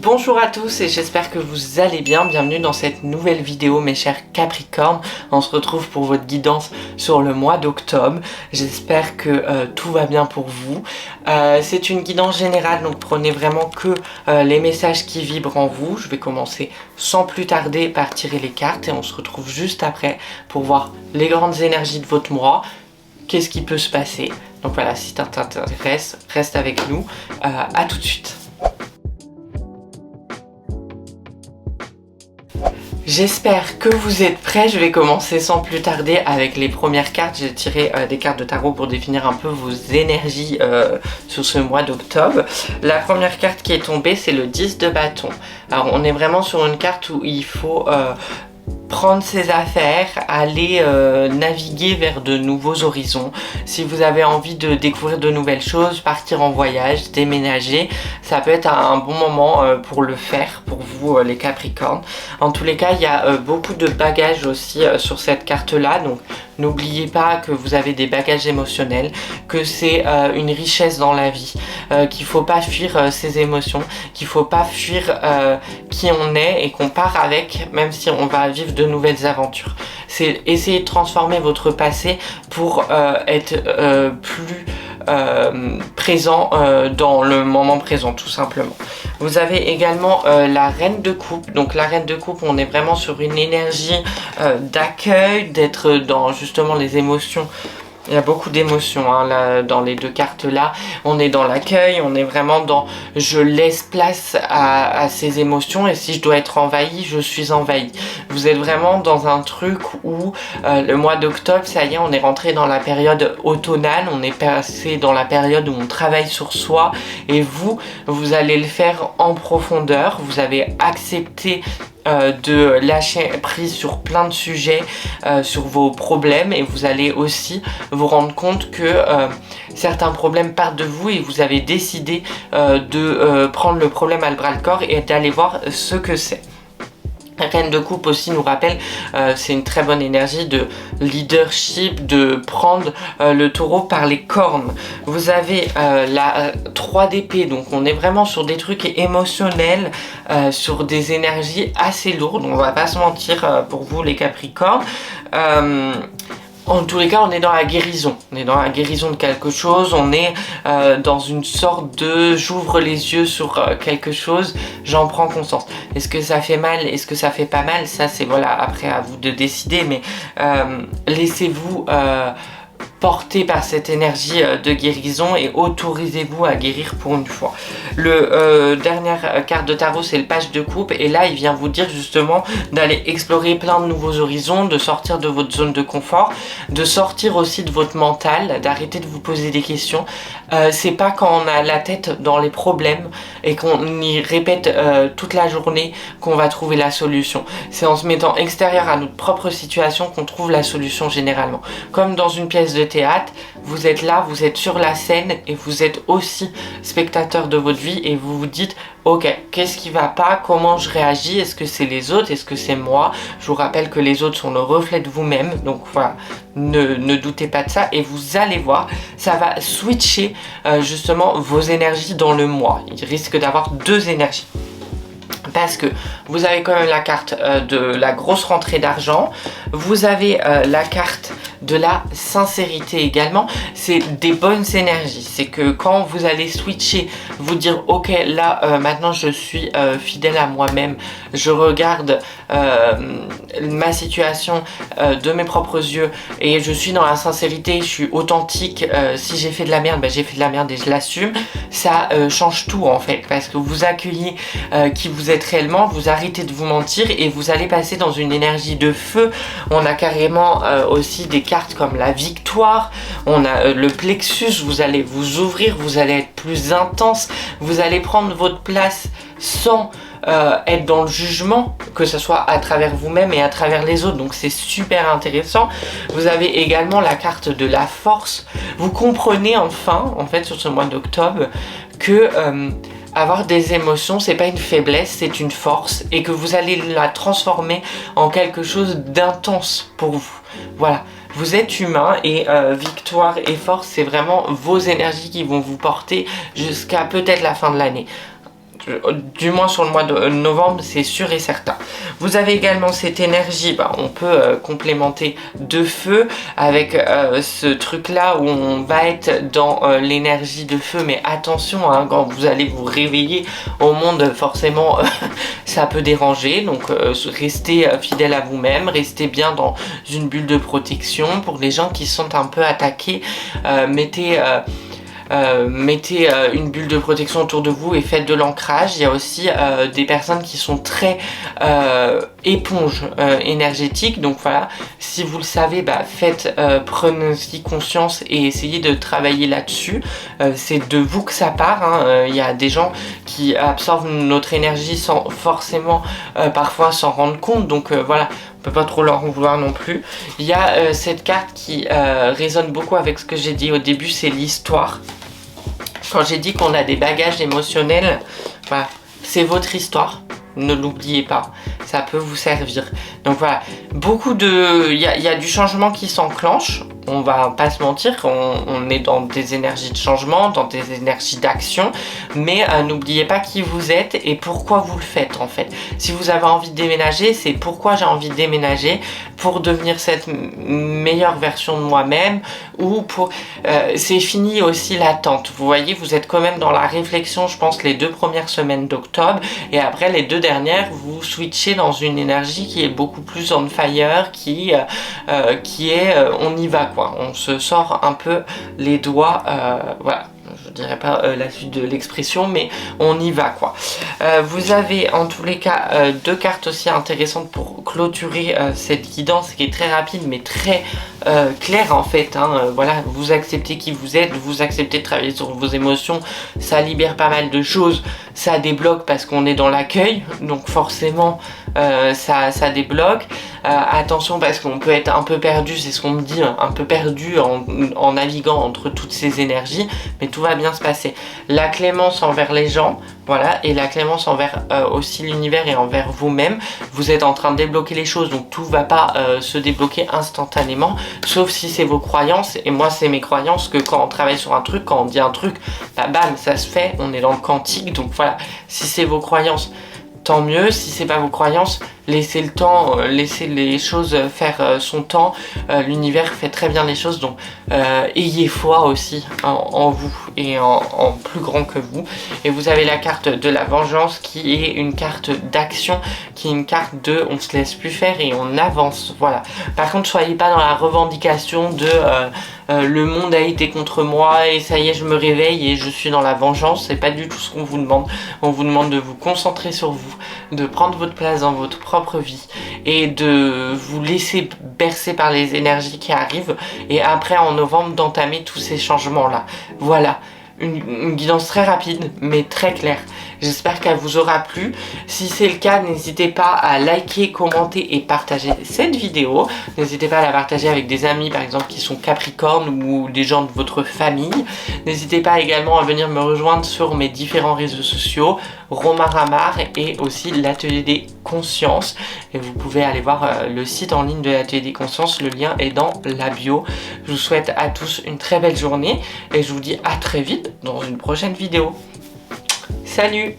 Bonjour à tous et j'espère que vous allez bien. Bienvenue dans cette nouvelle vidéo mes chers Capricornes. On se retrouve pour votre guidance sur le mois d'octobre. J'espère que tout va bien pour vous. C'est une guidance générale, donc prenez vraiment que les messages qui vibrent en vous. Je vais commencer sans plus tarder par tirer les cartes et on se retrouve juste après pour voir les grandes énergies de votre mois. Qu'est-ce qui peut se passer? Donc voilà, si ça t'intéresse, reste avec nous. À tout de suite. J'espère que vous êtes prêts. Je vais commencer sans plus tarder avec les premières cartes. J'ai tiré des cartes de tarot pour définir un peu vos énergies sur ce mois d'octobre. La première carte qui est tombée, c'est le 10 de bâton. Alors on est vraiment sur une carte où il faut prendre ses affaires, aller naviguer vers de nouveaux horizons. Si vous avez envie de découvrir de nouvelles choses, partir en voyage, déménager, ça peut être un bon moment pour le faire, pour vous les Capricornes. En tous les cas, il y a beaucoup de bagages aussi sur cette carte-là, donc n'oubliez pas que vous avez des bagages émotionnels, que c'est une richesse dans la vie, qu'il ne faut pas fuir ses émotions, qu'il ne faut pas fuir qui on est et qu'on part avec, même si on va vivre de nouvelles aventures. C'est essayer de transformer votre passé pour être plus présent dans le moment présent, tout simplement. Vous avez également la reine de coupe. Donc la reine de coupe, on est vraiment sur une énergie d'accueil, d'être dans justement les émotions. Il y a beaucoup d'émotions hein, là, dans les deux cartes là. On est dans l'accueil, on est vraiment dans je laisse place à ces émotions et si je dois être envahi, je suis envahi. Vous êtes vraiment dans un truc où le mois d'octobre, ça y est, on est rentré dans la période automnale, on est passé dans la période où on travaille sur soi et vous allez le faire en profondeur. Vous avez accepté de lâcher prise sur plein de sujets, sur vos problèmes et vous allez aussi vous rendre compte que certains problèmes partent de vous et vous avez décidé de prendre le problème à le bras le corps et d'aller voir ce que c'est. La reine de coupe aussi nous rappelle, c'est une très bonne énergie de leadership, de prendre le taureau par les cornes. Vous avez la 3 d'épée, donc on est vraiment sur des trucs émotionnels, sur des énergies assez lourdes, on va pas se mentir pour vous les Capricornes. En tous les cas, on est dans la guérison. On est dans la guérison de quelque chose. On est dans une sorte de j'ouvre les yeux sur quelque chose, j'en prends conscience. Est-ce que ça fait mal? Est-ce que ça fait pas mal? Ça, c'est voilà, après à vous de décider. Mais laissez-vous porté par cette énergie de guérison et autorisez-vous à guérir pour une fois. Le dernière carte de tarot, c'est le page de coupe et là il vient vous dire justement d'aller explorer plein de nouveaux horizons, de sortir de votre zone de confort, de sortir aussi de votre mental, d'arrêter de vous poser des questions. C'est pas quand on a la tête dans les problèmes et qu'on y répète toute la journée qu'on va trouver la solution. C'est en se mettant extérieur à notre propre situation qu'on trouve la solution généralement. Comme dans une pièce de théâtre, vous êtes là, vous êtes sur la scène et vous êtes aussi spectateur de votre vie et vous vous dites ok, qu'est-ce qui va pas, comment je réagis, est-ce que c'est les autres, est-ce que c'est moi? Je vous rappelle que les autres sont le reflet de vous-même, donc voilà, ne doutez pas de ça et vous allez voir, ça va switcher justement vos énergies dans le mois. Il risque d'avoir deux énergies. Parce que vous avez quand même la carte de la grosse rentrée d'argent, vous avez la carte de la sincérité également, c'est des bonnes énergies, c'est que quand vous allez switcher, vous dire ok là maintenant je suis fidèle à moi-même, je regarde ma situation de mes propres yeux et je suis dans la sincérité, je suis authentique, si j'ai fait de la merde, j'ai fait de la merde et je l'assume, ça change tout en fait, parce que vous accueillez qui vous êtes réellement, vous arrêtez de vous mentir et vous allez passer dans une énergie de feu. On a carrément aussi des cartes comme la victoire, on a le plexus, vous allez vous ouvrir, vous allez être plus intense, vous allez prendre votre place sans être dans le jugement, que ce soit à travers vous-même et à travers les autres, donc c'est super intéressant. Vous avez également la carte de la force, vous comprenez enfin en fait sur ce mois d'octobre que avoir des émotions, c'est pas une faiblesse, c'est une force et que vous allez la transformer en quelque chose d'intense pour vous. Voilà, vous êtes humain et victoire et force, c'est vraiment vos énergies qui vont vous porter jusqu'à peut-être la fin de l'année. du moins sur le mois de novembre, c'est sûr et certain. Vous avez également cette énergie, on peut complémenter de feu avec ce truc là où on va être dans l'énergie de feu, mais attention hein, quand vous allez vous réveiller au monde, forcément ça peut déranger, donc restez fidèle à vous-même, restez bien dans une bulle de protection. Pour les gens qui se sentent un peu attaqués, mettez une bulle de protection autour de vous et faites de l'ancrage. Il y a aussi des personnes qui sont très éponges énergétiques, donc voilà, si vous le savez, prenez-y conscience et essayez de travailler là-dessus. C'est de vous que ça part hein. Il y a des gens qui absorbent notre énergie sans forcément parfois s'en rendre compte, donc voilà, on peut pas trop leur en vouloir non plus. Il y a cette carte qui résonne beaucoup avec ce que j'ai dit au début, c'est l'histoire. Quand j'ai dit qu'on a des bagages émotionnels, voilà, c'est votre histoire, ne l'oubliez pas, ça peut vous servir. Donc voilà, il y a du changement qui s'enclenche, on va pas se mentir, on est dans des énergies de changement, dans des énergies d'action, mais n'oubliez pas qui vous êtes et pourquoi vous le faites en fait. Si vous avez envie de déménager, c'est pourquoi j'ai envie de déménager, pour devenir cette meilleure version de moi-même, ou pour... c'est fini aussi l'attente, vous voyez, vous êtes quand même dans la réflexion, je pense, les 2 premières semaines d'octobre, et après les 2 dernières, vous switchez dans une énergie qui est beaucoup plus on fire, qui est on y va quoi, on se sort un peu les doigts, voilà. Je dirais pas la suite de l'expression, mais on y va quoi. Vous avez en tous les cas 2 cartes aussi intéressantes pour clôturer cette guidance qui est très rapide mais très claire en fait hein. Voilà, vous acceptez qui vous êtes, vous acceptez de travailler sur vos émotions, ça libère pas mal de choses, ça débloque parce qu'on est dans l'accueil, donc forcément ça débloque. Attention parce qu'on peut être un peu perdu, c'est ce qu'on me dit, un peu perdu en naviguant entre toutes ces énergies, mais tout va bien se passer. La clémence envers les gens, voilà, et la clémence envers aussi l'univers et envers vous-même. Vous êtes en train de débloquer les choses, donc tout va pas se débloquer instantanément, sauf si c'est vos croyances. Et moi c'est mes croyances que quand on travaille sur un truc, quand on dit un truc, bam, ça se fait, on est dans le quantique. Donc voilà, si c'est vos croyances, tant mieux. Si c'est pas vos croyances, laissez le temps, laissez les choses faire son temps. L'univers fait très bien les choses, donc ayez foi aussi en vous et en plus grand que vous. Et vous avez la carte de la vengeance qui est une carte d'action, qui est une carte de on se laisse plus faire et on avance. Voilà. Par contre, soyez pas dans la revendication de le monde a été contre moi et ça y est, je me réveille et je suis dans la vengeance. C'est pas du tout ce qu'on vous demande. On vous demande de vous concentrer sur vous, de prendre votre place dans votre propre vie et de vous laisser bercer par les énergies qui arrivent, et après en novembre d'entamer tous ces changements là. Voilà, une guidance très rapide mais très claire. J'espère qu'elle vous aura plu. Si c'est le cas, n'hésitez pas à liker, commenter et partager cette vidéo. N'hésitez pas à la partager avec des amis par exemple qui sont Capricornes ou des gens de votre famille. N'hésitez pas également à venir me rejoindre sur mes différents réseaux sociaux, Romain Ramard, et aussi l'Atelier des Consciences. Et vous pouvez aller voir le site en ligne de l'Atelier des Consciences, le lien est dans la bio. Je vous souhaite à tous une très belle journée et je vous dis à très vite dans une prochaine vidéo. Salut!